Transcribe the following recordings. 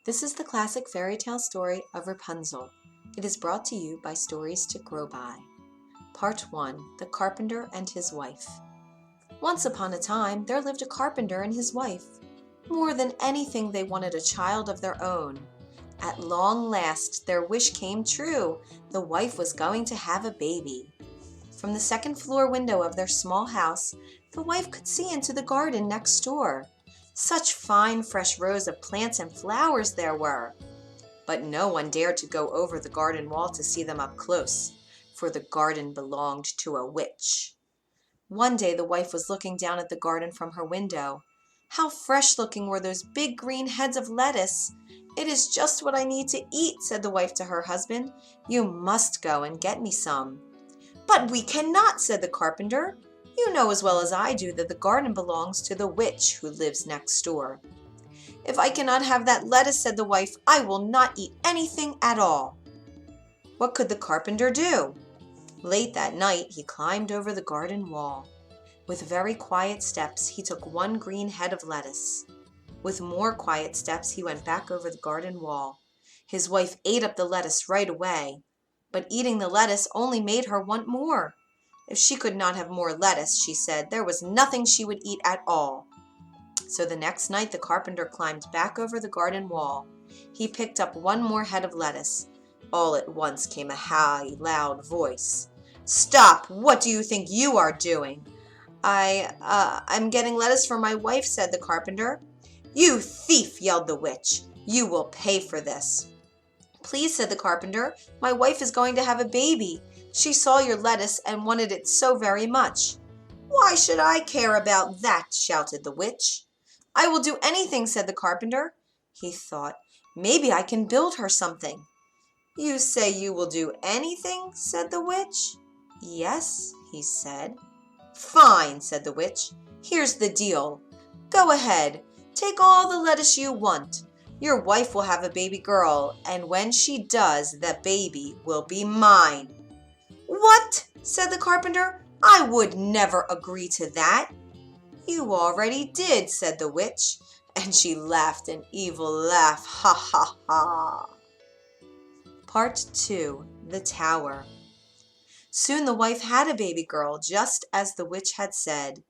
This is the classic fairy tale story of Rapunzel. It is brought to you by Stories to Grow By. Part 1. The Carpenter and His Wife. Once upon a time, there lived a carpenter and his wife. More than anything, they wanted a child of their own. At long last, their wish came true. The wife was going to have a baby. From the second-floor window of their small house, the wife could see into the garden next door. Such fine, fresh rows of plants and flowers there were! But no one dared to go over the garden wall to see them up close, for the garden belonged to a witch. One day the wife was looking down at the garden from her window. How fresh-looking were those big green heads of lettuce! "It is just what I need to eat," said the wife to her husband. "You must go and get me some." "But we cannot," said the carpenter. "You know as well as I do that the garden belongs to the witch who lives next door." "If I cannot have that lettuce," said the wife, "I will not eat anything at all." What could the carpenter do? Late that night he climbed over the garden wall. With very quiet steps he took one green head of lettuce. With more quiet steps he went back over the garden wall. His wife ate up the lettuce right away, but eating the lettuce only made her want more. If she could not have more lettuce, she said, there was nothing she would eat at all. So the next night the carpenter climbed back over the garden wall. He picked up one more head of lettuce. All at once came a high, loud voice. "Stop! What do you think you are doing?" I'm getting lettuce for my wife," said the carpenter. "You thief!" yelled the witch. "You will pay for this." "Please," said the carpenter, "my wife is going to have a baby. She saw your lettuce and wanted it so very much." "Why should I care about that?" shouted the witch. "I will do anything," said the carpenter. He thought, "Maybe I can build her something." "You say you will do anything?" said the witch. "Yes," he said. "Fine," said the witch. "Here's the deal. Go ahead. Take all the lettuce you want. Your wife will have a baby girl, and when she does, the baby will be mine." "What?" said the carpenter. "I would never agree to that." "You already did," said the witch, and she laughed an evil laugh. Ha ha ha. Part 2. The Tower. Soon the wife had a baby girl, just as the witch had said.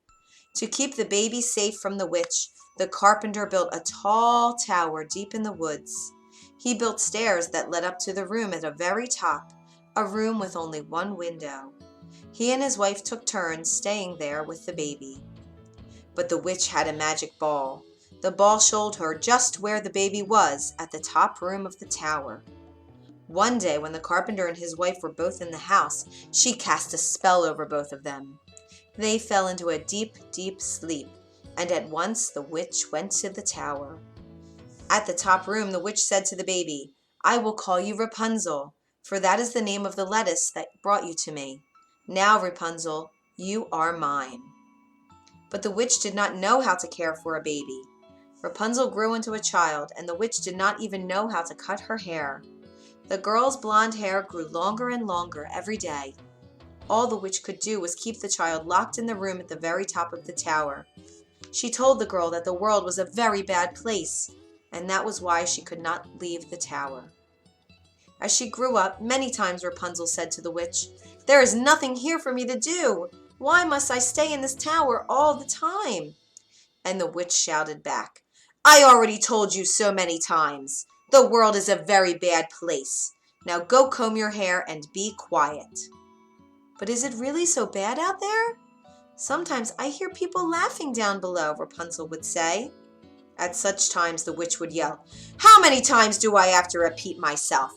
To keep the baby safe from the witch, the carpenter built a tall tower deep in the woods. He built stairs that led up to the room at the very top, a room with only one window. He and his wife took turns staying there with the baby. But the witch had a magic ball. The ball showed her just where the baby was at the top room of the tower. One day when the carpenter and his wife were both in the house, she cast a spell over both of them. They fell into a deep, deep sleep, and at once the witch went to the tower. At the top room the witch said to the baby, "I will call you Rapunzel, for that is the name of the lettuce that brought you to me. Now, Rapunzel, you are mine." But the witch did not know how to care for a baby. Rapunzel grew into a child, and the witch did not even know how to cut her hair. The girl's blonde hair grew longer and longer every day. All the witch could do was keep the child locked in the room at the very top of the tower. She told the girl that the world was a very bad place, and that was why she could not leave the tower. As she grew up, many times Rapunzel said to the witch, "There is nothing here for me to do. Why must I stay in this tower all the time?" And the witch shouted back, "I already told you so many times. The world is a very bad place. Now go comb your hair and be quiet." "But is it really so bad out there? Sometimes I hear people laughing down below," Rapunzel would say. At such times the witch would yell, "How many times do I have to repeat myself?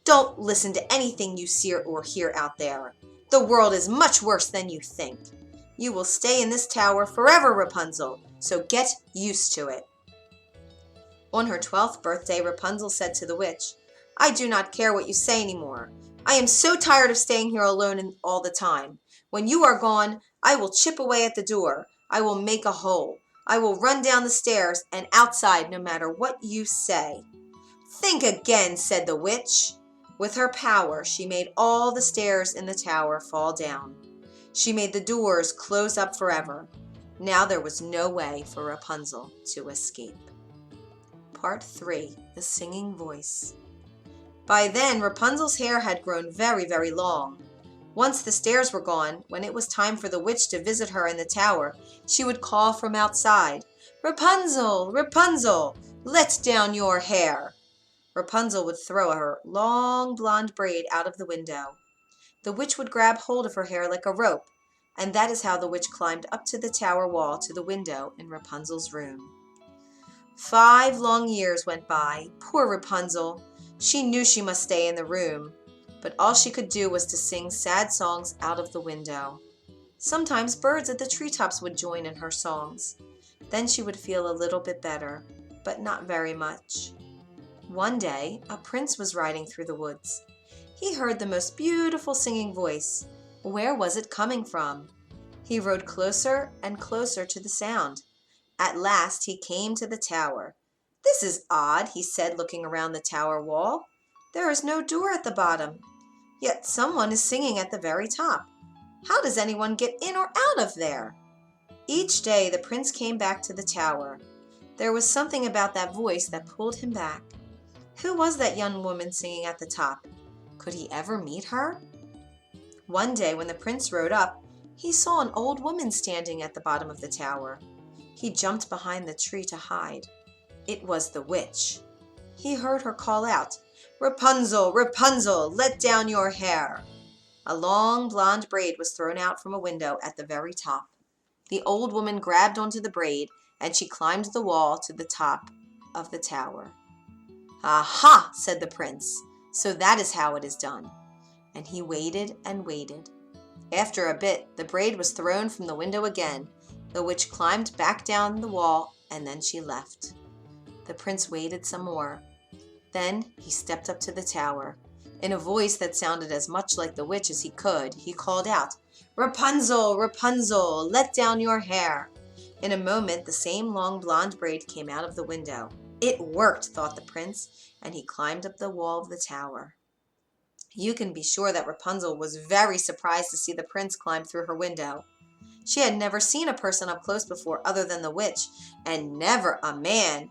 Don't listen to anything you see or hear out there. The world is much worse than you think. You will stay in this tower forever, Rapunzel, so get used to it." On her 12th birthday, Rapunzel said to the witch, "I do not care what you say anymore. I am so tired of staying here alone all the time. When you are gone, I will chip away at the door. I will make a hole. I will run down the stairs and outside no matter what you say." "Think again," said the witch. With her power, she made all the stairs in the tower fall down. She made the doors close up forever. Now there was no way for Rapunzel to escape. Part 3. The Singing Voice. By then, Rapunzel's hair had grown very, very long. Once the stairs were gone, when it was time for the witch to visit her in the tower, she would call from outside, "Rapunzel, Rapunzel, let down your hair." Rapunzel would throw her long blonde braid out of the window. The witch would grab hold of her hair like a rope, and that is how the witch climbed up to the tower wall to the window in Rapunzel's room. 5 long years went by. Poor Rapunzel! She knew she must stay in the room, but all she could do was to sing sad songs out of the window. Sometimes birds at the treetops would join in her songs. Then she would feel a little bit better, but not very much. One day, a prince was riding through the woods. He heard the most beautiful singing voice. Where was it coming from? He rode closer and closer to the sound. At last he came to the tower. "This is odd," he said, looking around the tower wall. "There is no door at the bottom, yet someone is singing at the very top. How does anyone get in or out of there?" Each day the prince came back to the tower. There was something about that voice that pulled him back. Who was that young woman singing at the top? Could he ever meet her? One day when the prince rode up, he saw an old woman standing at the bottom of the tower. He jumped behind the tree to hide. It was the witch. He heard her call out, "Rapunzel, Rapunzel, let down your hair." A long blonde braid was thrown out from a window at the very top. The old woman grabbed onto the braid, and she climbed the wall to the top of the tower. "Aha!" said the prince. "So that is how it is done." And he waited and waited. After a bit, the braid was thrown from the window again. The witch climbed back down the wall, and then she left. The prince waited some more. Then he stepped up to the tower. In a voice that sounded as much like the witch as he could, he called out, "Rapunzel, Rapunzel, let down your hair." In a moment, the same long blonde braid came out of the window. It worked, thought the prince, and he climbed up the wall of the tower. You can be sure that Rapunzel was very surprised to see the prince climb through her window. She had never seen a person up close before other than the witch, and never a man.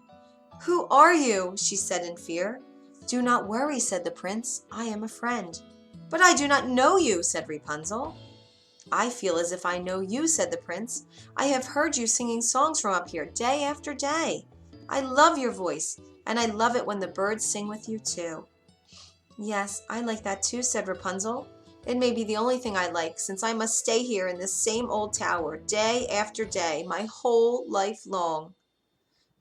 "Who are you?" she said in fear. "Do not worry," said the prince. "I am a friend." "But I do not know you," said Rapunzel. "I feel as if I know you," said the prince. "I have heard you singing songs from up here day after day. I love your voice, and I love it when the birds sing with you too." "Yes, I like that too," said Rapunzel. "It may be the only thing I like, since I must stay here in this same old tower day after day, my whole life long."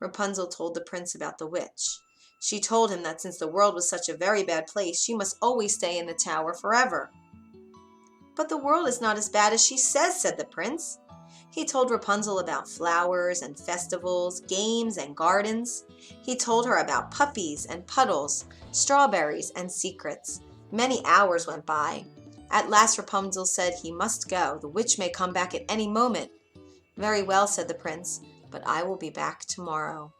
Rapunzel told the prince about the witch. She told him that since the world was such a very bad place, she must always stay in the tower forever. "But the world is not as bad as she says," said the prince. He told Rapunzel about flowers and festivals, games and gardens. He told her about puppies and puddles, strawberries and secrets. Many hours went by. At last Rapunzel said he must go. The witch may come back at any moment. "Very well," said the prince, "but I will be back tomorrow."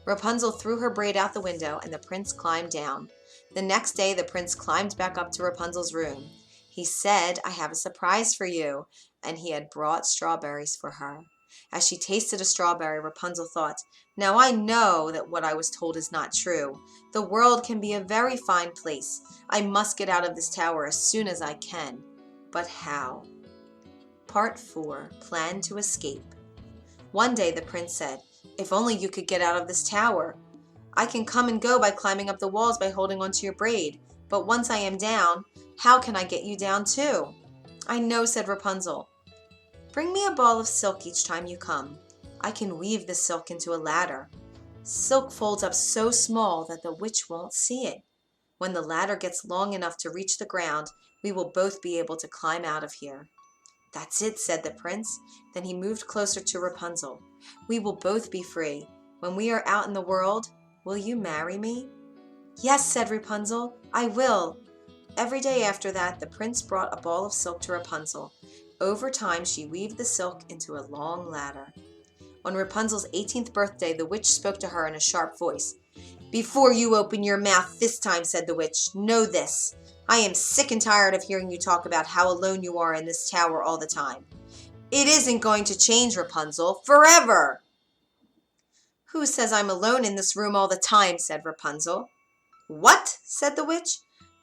Rapunzel threw her braid out the window, and the prince climbed down. The next day the prince climbed back up to Rapunzel's room. He said, "I have a surprise for you," and he had brought strawberries for her. As she tasted a strawberry, Rapunzel thought, "Now I know that what I was told is not true. The world can be a very fine place. I must get out of this tower as soon as I can. But how?" Part 4. Plan to escape. One day the prince said, "If only you could get out of this tower. I can come and go by climbing up the walls by holding onto your braid. But once I am down, how can I get you down too?" "I know," said Rapunzel. "Bring me a ball of silk each time you come. I can weave the silk into a ladder. Silk folds up so small that the witch won't see it. When the ladder gets long enough to reach the ground, we will both be able to climb out of here." "That's it," said the prince. Then he moved closer to Rapunzel. "We will both be free. When we are out in the world, will you marry me?" "Yes," said Rapunzel, "I will." Every day after that, the prince brought a ball of silk to Rapunzel. Over time, she weaved the silk into a long ladder. On Rapunzel's 18th birthday, the witch spoke to her in a sharp voice. "Before you open your mouth this time," said the witch, "know this. I am sick and tired of hearing you talk about how alone you are in this tower all the time. It isn't going to change, Rapunzel, forever." "Who says I'm alone in this room all the time?" said Rapunzel. "What?" said the witch.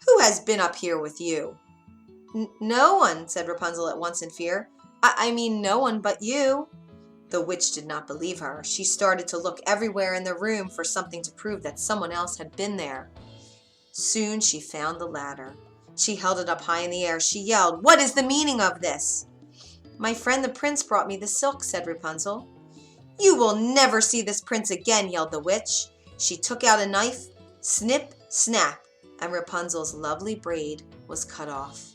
"Who has been up here with you?" No one," said Rapunzel at once in fear. I mean no one but you." The witch did not believe her. She started to look everywhere in the room for something to prove that someone else had been there. Soon she found the ladder. She held it up high in the air. She yelled, "What is the meaning of this?" "My friend the prince brought me the silk," said Rapunzel. "You will never see this prince again," yelled the witch. She took out a knife, snip, snap, and Rapunzel's lovely braid was cut off.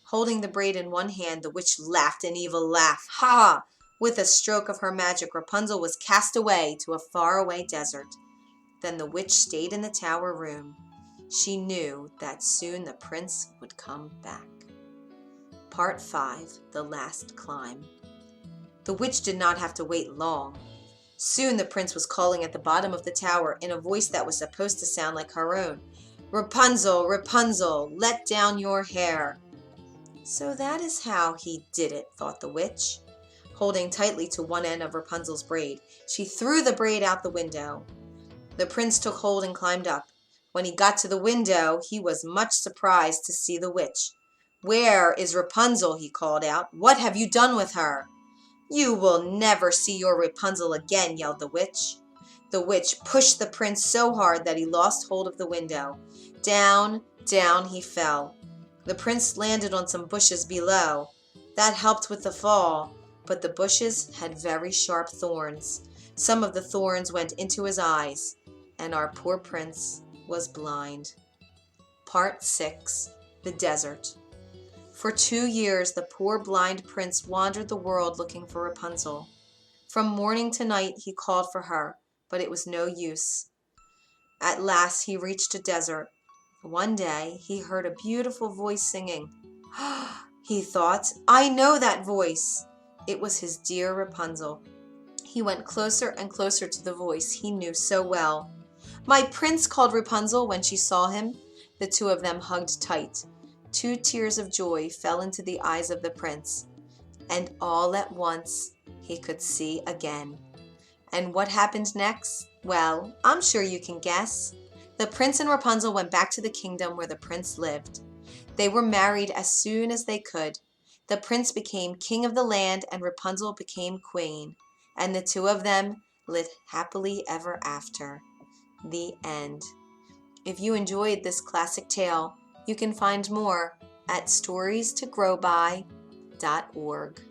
Holding the braid in one hand, the witch laughed an evil laugh. Ha! With a stroke of her magic, Rapunzel was cast away to a faraway desert. Then the witch stayed in the tower room. She knew that soon the prince would come back. Part 5. The Last Climb. The witch did not have to wait long. Soon the prince was calling at the bottom of the tower in a voice that was supposed to sound like her own. "Rapunzel, Rapunzel, let down your hair." So that is how he did it, thought the witch. Holding tightly to one end of Rapunzel's braid, she threw the braid out the window. The prince took hold and climbed up. When he got to the window, he was much surprised to see the witch. "Where is Rapunzel?" he called out. "What have you done with her?" "You will never see your Rapunzel again," yelled the witch. The witch pushed the prince so hard that he lost hold of the window. Down, down he fell. The prince landed on some bushes below. That helped with the fall, but the bushes had very sharp thorns. Some of the thorns went into his eyes, and our poor prince was blind. Part 6. The Desert. For 2 years the poor blind prince wandered the world looking for Rapunzel. From morning to night he called for her, but it was no use. At last he reached a desert. One day he heard a beautiful voice singing. He thought, "I know that voice." It was his dear Rapunzel. He went closer and closer to the voice he knew so well. "My prince," called Rapunzel when she saw him. The two of them hugged tight. 2 tears of joy fell into the eyes of the prince, and all at once he could see again. And what happened next? Well, I'm sure you can guess. The prince and Rapunzel went back to the kingdom where the prince lived. They were married as soon as they could. The prince became king of the land and Rapunzel became queen, and the two of them lived happily ever after. The end. If you enjoyed this classic tale, you can find more at storiestogrowby.org.